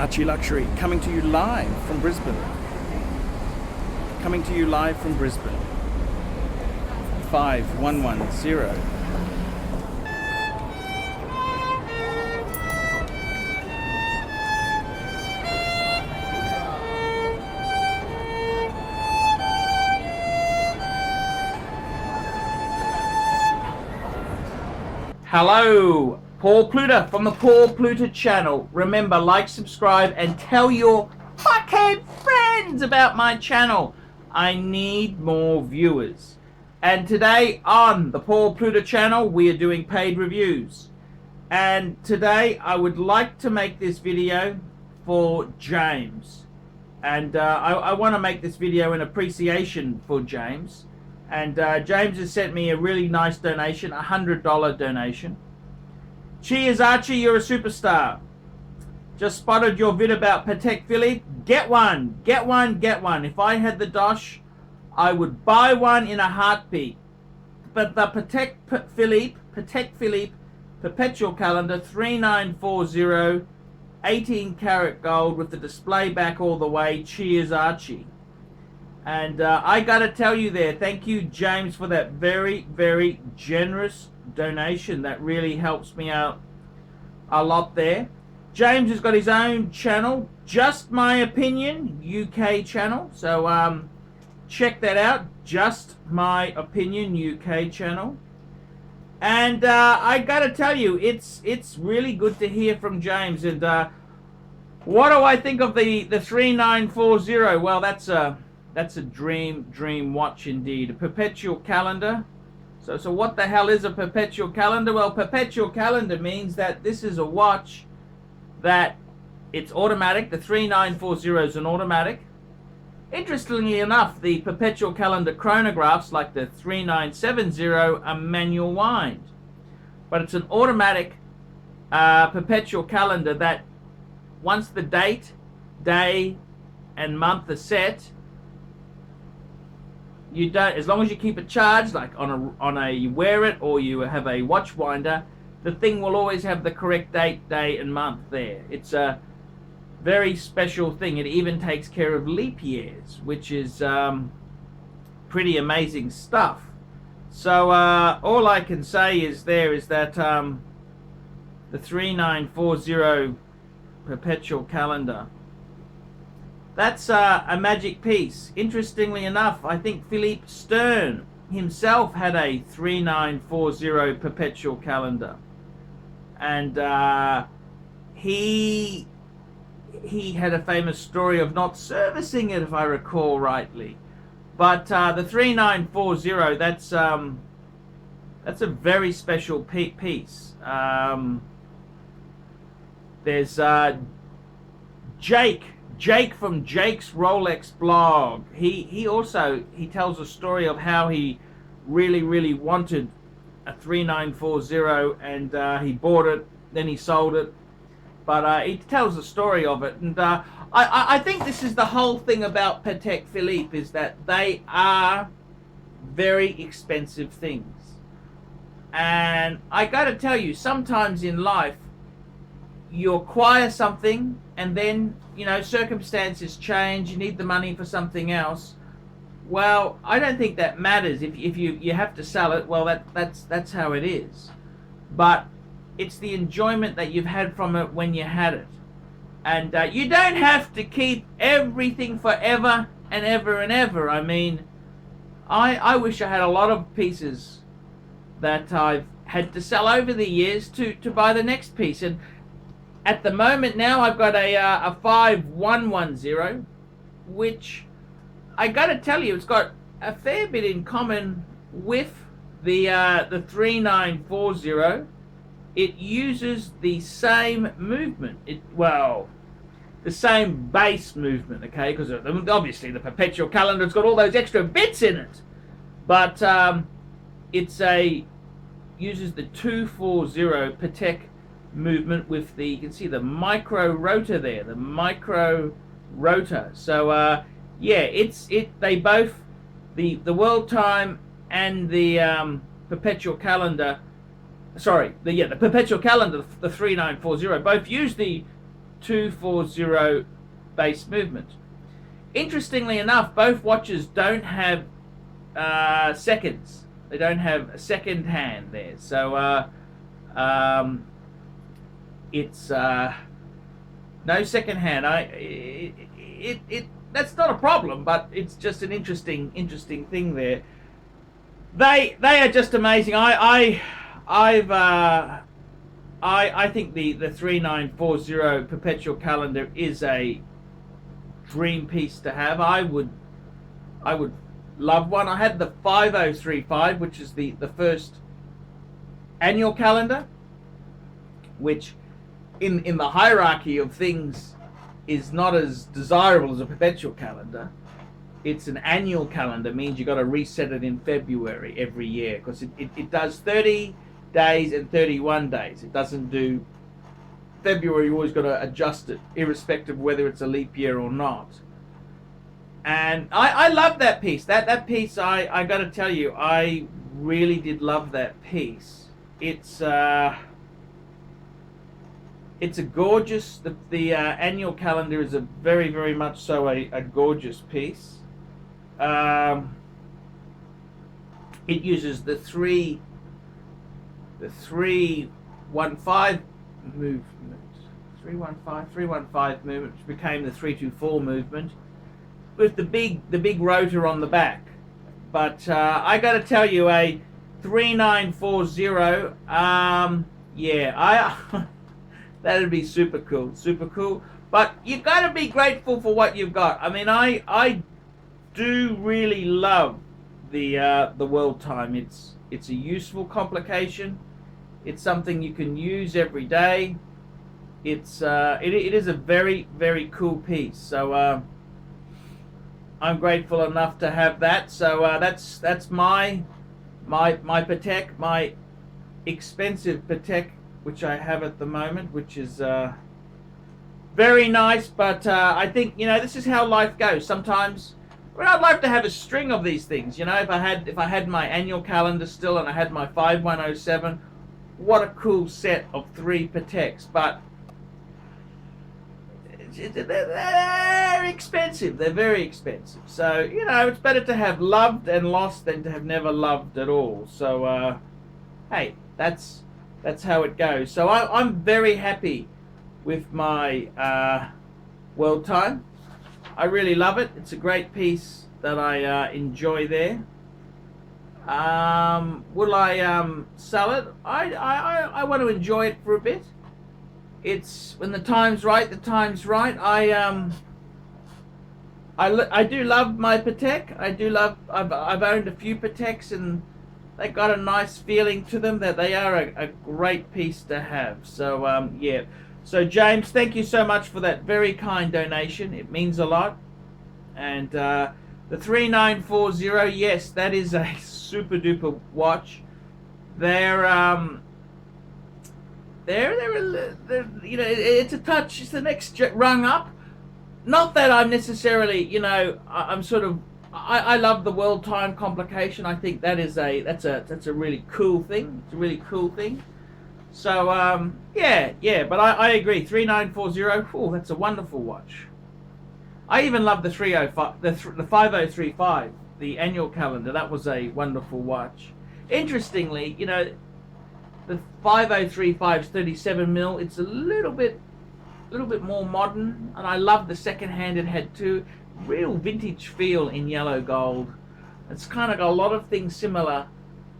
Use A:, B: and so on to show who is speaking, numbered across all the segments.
A: Archie Luxury, coming to you live from Brisbane. Coming to you live from Brisbane. 5110.
B: Hello, Paul Pluta from the Paul Pluta channel. Remember, like, subscribe, and tell your fuckhead friends about my channel. I need more viewers. And today on the Paul Pluta channel, we are doing paid reviews. And today I would like to make this video for James. And I want to make this video in appreciation for James. And James has sent me a really nice donation, a $100 donation. Cheers, Archie, you're a superstar. Just spotted your vid about Patek Philippe. Get one, get one, get one. If I had the dosh, I would buy one in a heartbeat. But the Patek Philippe Perpetual calendar, 3940, 18 karat gold with the display back all the way. Cheers, Archie. And I gotta tell you there, thank you, James, for that very, very generous donation. That really helps me out a lot there. James has got his own channel, Just My Opinion UK channel. So check that out, Just My Opinion UK channel. And I gotta tell you, it's really good to hear from James. And what do I think of the 3940? Well, that's a dream watch indeed. A perpetual calendar. So what the hell is a perpetual calendar? Well, perpetual calendar means that this is a watch that it's automatic. The 3940 is an automatic. Interestingly enough, the perpetual calendar chronographs like the 3970 are manual wind. But it's an automatic perpetual calendar that once the date, day and month are set, you don't, as long as you keep it charged, like on a you wear it or you have a watch winder, the thing will always have the correct date, day and month there. It's a very special thing. It even takes care of leap years, which is pretty amazing stuff. So all I can say is that the 3940 perpetual calendar, that's a magic piece. Interestingly enough, I think Philippe Stern himself had a 3940 perpetual calendar, and he had a famous story of not servicing it, if I recall rightly. But the 3940, that's a very special piece. There's Jake from Jake's Rolex blog. He tells a story of how he really wanted a 3940, and he bought it, then he sold it. But he tells the story of it, and I think this is the whole thing about Patek Philippe, is that they are very expensive things. And I gotta tell you, sometimes in life you acquire something and then, you know, circumstances change, you need the money for something else. Well, I don't think that matters. If you have to sell it, well, that's how it is. But it's the enjoyment that you've had from it when you had it. And you don't have to keep everything forever and ever and ever. I mean, I wish I had a lot of pieces that I've had to sell over the years to buy the next piece. And at the moment now, I've got a 5110, which I gotta tell you, it's got a fair bit in common with the 3940. It uses the same movement. The same base movement, okay? Because obviously the perpetual calendar's got all those extra bits in it, but uses the 240 Patek movement with the, you can see the micro rotor there, the micro rotor. So yeah, they both, the world time and the perpetual calendar, sorry, the perpetual calendar, the 3940, both use the 240 base movement. Interestingly enough, both watches don't have seconds. They don't have a second hand there. So it's no second hand. That's not a problem, but it's just an interesting thing there. They are just amazing. I think the 3940 Perpetual calendar is a dream piece to have. I would love one. I had the 5035, which is the first annual calendar, which in the hierarchy of things is not as desirable as a perpetual calendar. It's an annual calendar, means you got to reset it in February every year, because it does 30 days and 31 days. It doesn't do February. You always got to adjust it, irrespective of whether it's a leap year or not. And I love that piece. That piece, I got to tell you, I really did love that piece. It's a gorgeous. The annual calendar is a very much so a gorgeous piece. It uses the 315 movement, 315 movement, which became the 324 movement, with the big rotor on the back. But I got to tell you, a 3940, yeah, that'd be super cool. But you got to be grateful for what you've got. I mean, I do really love the world time. It's a useful complication. It's something you can use every day. It is a very cool piece. So I'm grateful enough to have that. So that's my Patek, my expensive Patek, which I have at the moment, which is very nice. But I think, this is how life goes. Sometimes, I'd like to have a string of these things. If I had my annual calendar still, and I had my 5107, what a cool set of 3 Pateks. But they're expensive. They're very expensive. So it's better to have loved and lost than to have never loved at all. So hey, that's how it goes. So I'm very happy with my world time. I really love it. It's a great piece that I enjoy there. Will I sell it? I want to enjoy it for a bit. It's when the time's right. The time's right. I do love my Patek. I've owned a few Pateks, and they got a nice feeling to them, that they are a great piece to have. So yeah. So James, thank you so much for that very kind donation. It means a lot. And the 3940, yes, that is a super duper watch. They're it's a touch. It's the next rung up. Not that I'm necessarily, I'm sort of. I love the world time complication. I think that's a really cool thing. It's a really cool thing. So yeah, but I agree. 3940. Oh, that's a wonderful watch. I even love the 305, the 5035, the annual calendar. That was a wonderful watch. Interestingly, the 5035's 37mm. It's a little bit more modern, and I love the second hand it had too. Real vintage feel in yellow gold. It's kind of got a lot of things similar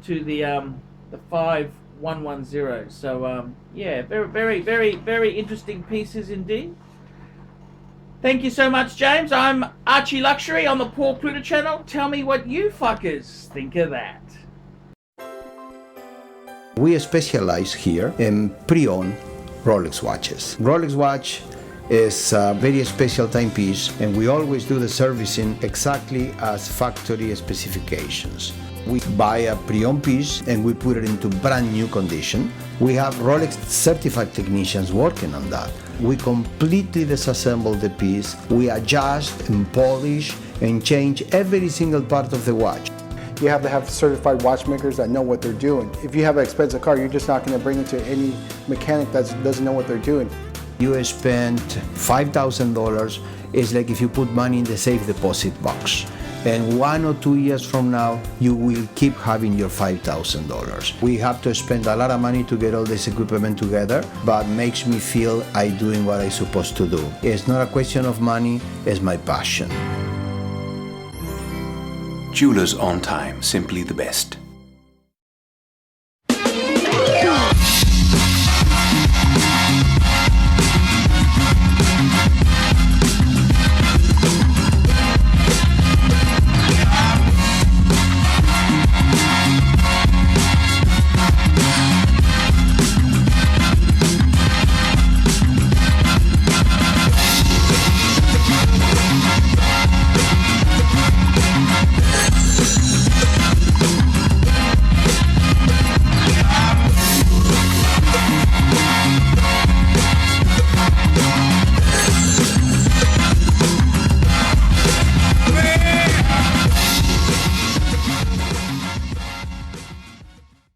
B: to the 5110. So yeah, very interesting pieces indeed. Thank you so much, James. I'm Archie Luxury on the Paul Pluta channel. Tell me what you fuckers think of that.
C: We specialize here in pre-owned Rolex watches. Rolex watch is a very special timepiece, and we always do the servicing exactly as factory specifications. We buy a pre-owned piece and we put it into brand new condition. We have Rolex certified technicians working on that. We completely disassemble the piece. We adjust and polish and change every single part of the watch.
D: You have to have certified watchmakers that know what they're doing. If you have an expensive car, you're just not going to bring it to any mechanic that doesn't know what they're doing.
C: You spent $5,000, it's like if you put money in the safe deposit box. And 1 or 2 years from now, you will keep having your $5,000. We have to spend a lot of money to get all this equipment together, but makes me feel I'm doing what I'm supposed to do. It's not a question of money, it's my passion.
E: Jewelers on time, simply the best.